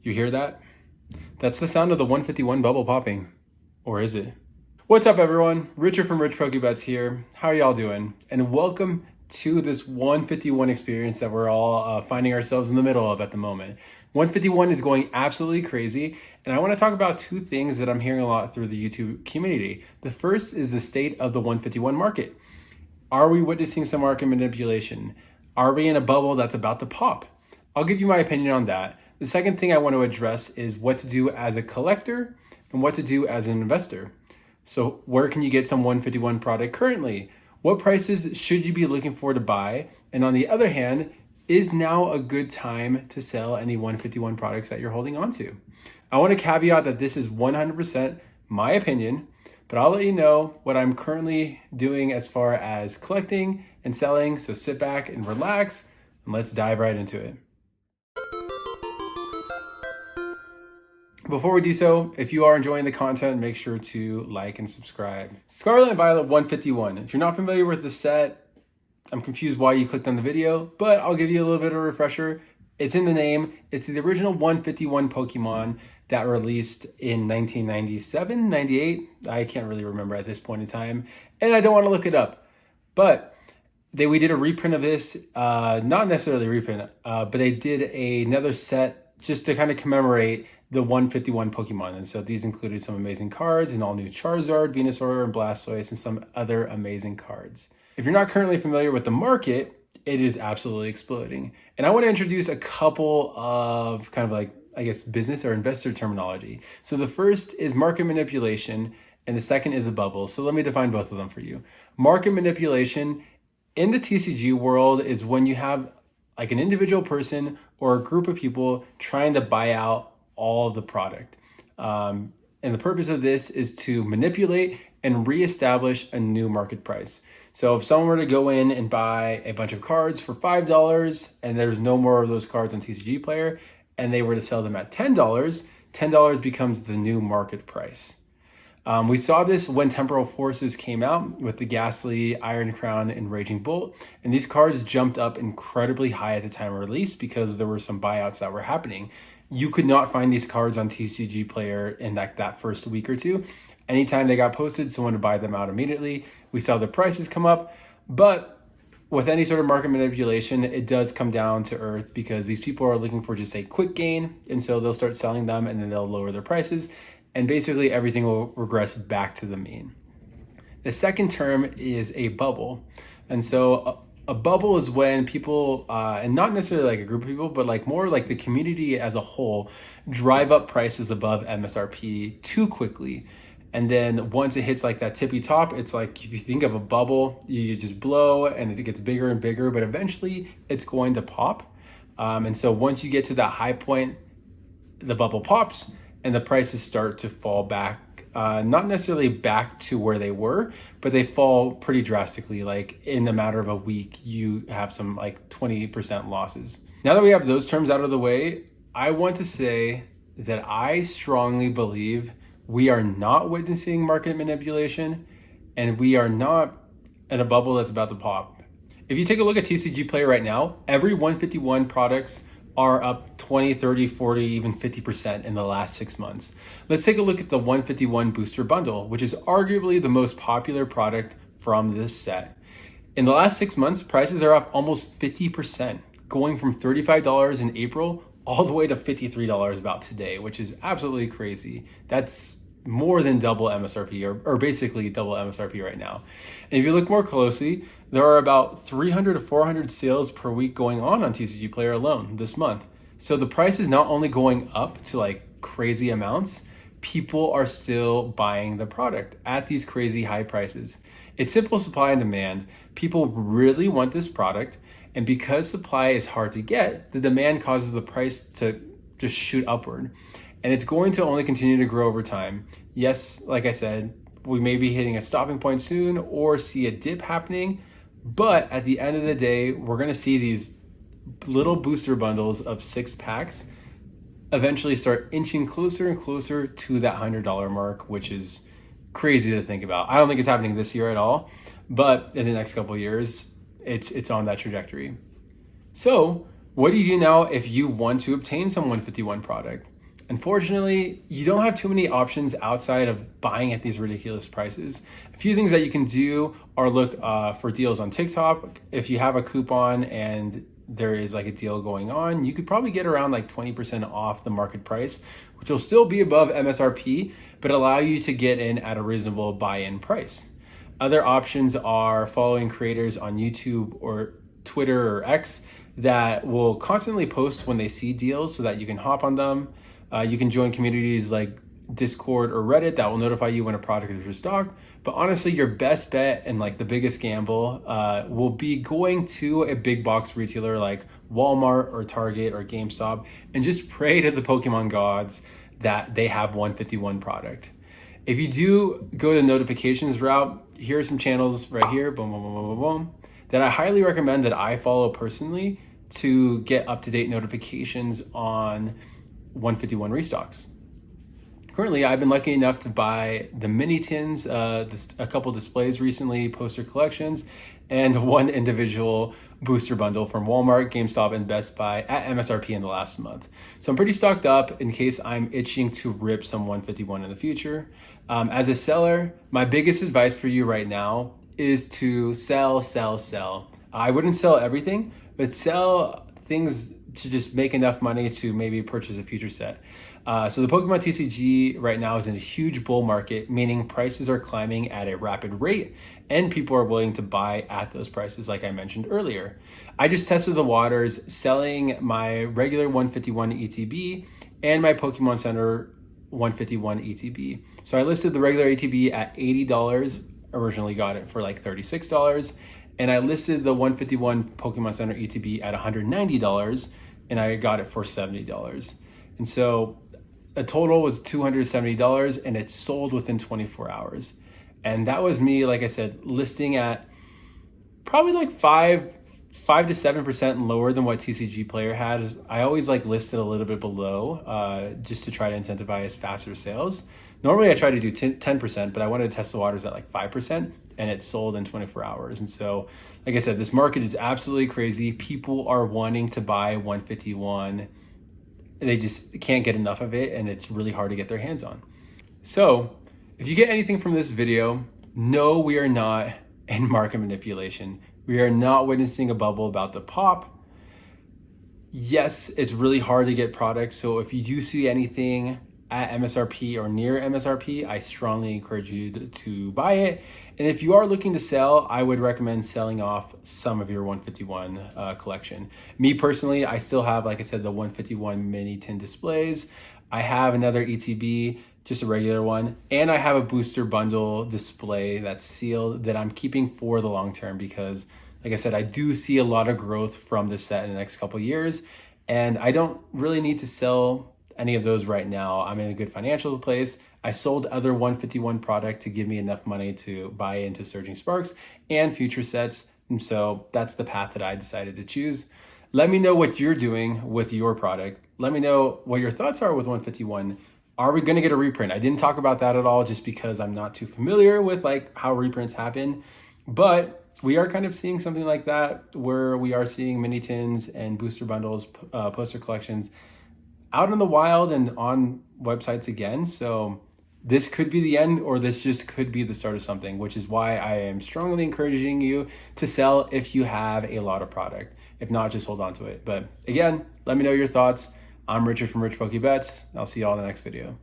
You hear that? That's the sound of the 151 bubble popping. Or is it? What's up, everyone? Richard from Rich PokeBets here. How are y'all doing? And welcome to this 151 experience that we're all finding ourselves in the middle of at the moment. 151 is going absolutely crazy, and I want to talk about two things that I'm hearing a lot through the YouTube community. The first is the state of the 151 market. Are we witnessing some market manipulation? Are we in a bubble that's about to pop? I'll give you my opinion on that. The second thing I want to address is what to do as a collector and what to do as an investor. So where can you get some 151 product currently? What prices should you be looking for to buy? And on the other hand, is now a good time to sell any 151 products that you're holding on to? I want to caveat that this is 100% my opinion, but I'll let you know what I'm currently doing as far as collecting and selling. So sit back and relax and let's dive right into it. Before we do so, if you are enjoying the content, make sure to like and subscribe. Scarlet and Violet 151. If you're not familiar with the set, I'm confused why you clicked on the video, but I'll give you a little bit of a refresher. It's in the name. It's the original 151 Pokemon that released in 1997, 98. I can't really remember at this point in time, and I don't want to look it up. But we did a reprint of this, not necessarily a reprint, but they did another set just to kind of commemorate the 151 Pokemon. And so these included some amazing cards, an all-new Charizard, Venusaur, and Blastoise, and some other amazing cards. If you're not currently familiar with the market, it is absolutely exploding. And I want to introduce a couple of kind of like, I guess, business or investor terminology. So the first is market manipulation, and the second is a bubble. So let me define both of them for you. Market manipulation in the TCG world is when you have like an individual person or a group of people trying to buy out all of the product. And the purpose of this is to manipulate and reestablish a new market price. So if someone were to go in and buy a bunch of cards for $5 and there's no more of those cards on TCG Player, and they were to sell them at $10 becomes the new market price. We saw this when Temporal Forces came out with the Ghastly, Iron Crown, and Raging Bolt, and these cards jumped up incredibly high at the time of release because there were some buyouts that were happening. You could not find these cards on TCG Player in that first week or two. Anytime they got posted, someone would buy them out immediately. We saw the prices come up, but with any sort of market manipulation, it does come down to earth because these people are looking for just a quick gain, and so they'll start selling them and then they'll lower their prices, and basically everything will regress back to the mean. The second term is a bubble. And so a bubble is when people, and not necessarily like a group of people, but like more like the community as a whole, drive up prices above MSRP too quickly. And then once it hits like that tippy top, it's like if you think of a bubble, you just blow and it gets bigger and bigger, but eventually it's going to pop. And so once you get to that high point, the bubble pops and the prices start to fall back. Not necessarily back to where they were, but they fall pretty drastically. Like in a matter of a week, you have some like 20% losses. Now that we have those terms out of the way, I want to say that I strongly believe we are not witnessing market manipulation and we are not in a bubble that's about to pop. If you take a look at TCG Player right now, every 151 products are up 20, 30, 40, even 50% in the last 6 months. Let's take a look at the 151 Booster Bundle, which is arguably the most popular product from this set. In the last 6 months, prices are up almost 50%, going from $35 in April all the way to $53 about today, which is absolutely crazy. That's more than double MSRP, or basically double MSRP right now. And if you look more closely, there are about 300 to 400 sales per week going on TCG Player alone this month. So the price is not only going up to like crazy amounts, people are still buying the product at these crazy high prices. It's simple supply and demand. People really want this product, and because supply is hard to get, the demand causes the price to just shoot upward. And it's going to only continue to grow over time. Yes, like I said, we may be hitting a stopping point soon or see a dip happening, but at the end of the day, we're gonna see these little booster bundles of 6 packs eventually start inching closer and closer to that $100 mark, which is crazy to think about. I don't think it's happening this year at all, but in the next couple of years, it's on that trajectory. So what do you do now if you want to obtain some 151 product? Unfortunately, you don't have too many options outside of buying at these ridiculous prices. A few things that you can do are look for deals on TikTok. If you have a coupon and there is like a deal going on, you could probably get around like 20% off the market price, which will still be above MSRP, but allow you to get in at a reasonable buy-in price. Other options are following creators on YouTube or Twitter or X that will constantly post when they see deals so that you can hop on them. You can join communities like Discord or Reddit that will notify you when a product is restocked. But honestly, your best bet and like the biggest gamble will be going to a big box retailer like Walmart or Target or GameStop and just pray to the Pokemon gods that they have 151 product. If you do go the notifications route, here are some channels right here, boom, boom, boom, boom, boom, boom, that I highly recommend that I follow personally to get up-to-date notifications on 151 restocks. Currently, I've been lucky enough to buy the mini tins, a couple displays recently, poster collections, and one individual booster bundle from Walmart, GameStop, and Best Buy at MSRP in the last month. So I'm pretty stocked up in case I'm itching to rip some 151 in the future. As a seller, my biggest advice for you right now is to sell, sell, sell. I wouldn't sell everything, but sell things to just make enough money to maybe purchase a future set. So the Pokemon TCG right now is in a huge bull market, meaning prices are climbing at a rapid rate and people are willing to buy at those prices like I mentioned earlier. I just tested the waters selling my regular 151 ETB and my Pokemon Center 151 ETB. So I listed the regular ETB at $80, originally got it for like $36, and I listed the 151 Pokemon Center ETB at $190 and I got it for $70. And so a total was $270 and it sold within 24 hours. And that was me, like I said, listing at probably like 5 to 7% lower than what TCG Player had. I always like listed a little bit below just to try to incentivize faster sales. Normally I try to do 10%, but I wanted to test the waters at like 5% and it sold in 24 hours. And so, like I said, this market is absolutely crazy. People are wanting to buy 151. They just can't get enough of it and it's really hard to get their hands on. So if you get anything from this video, no, we are not in market manipulation. We are not witnessing a bubble about to pop. Yes, it's really hard to get products. So if you do see anything at MSRP or near MSRP, I strongly encourage you to buy it. And if you are looking to sell, I would recommend selling off some of your 151 collection. Me personally, I still have, like I said, the 151 mini tin displays. I have another ETB, just a regular one, and I have a booster bundle display that's sealed that I'm keeping for the long term because, like I said, I do see a lot of growth from this set in the next couple of years, and I don't really need to sell any of those right now. I'm in a good financial place. I sold other 151 product to give me enough money to buy into Surging Sparks and future sets. And so that's the path that I decided to choose. Let me know what you're doing with your product. Let me know what your thoughts are with 151. Are we going to get a reprint? I didn't talk about that at all just because I'm not too familiar with like how reprints happen, but we are kind of seeing something like that where we are seeing mini tins and booster bundles, poster collections out in the wild and on websites again. So this could be the end, or this just could be the start of something, which is why I am strongly encouraging you to sell if you have a lot of product. If not, just hold on to it. But again, let me know your thoughts. I'm Richard from Rich Pokebets. I'll see you all in the next video.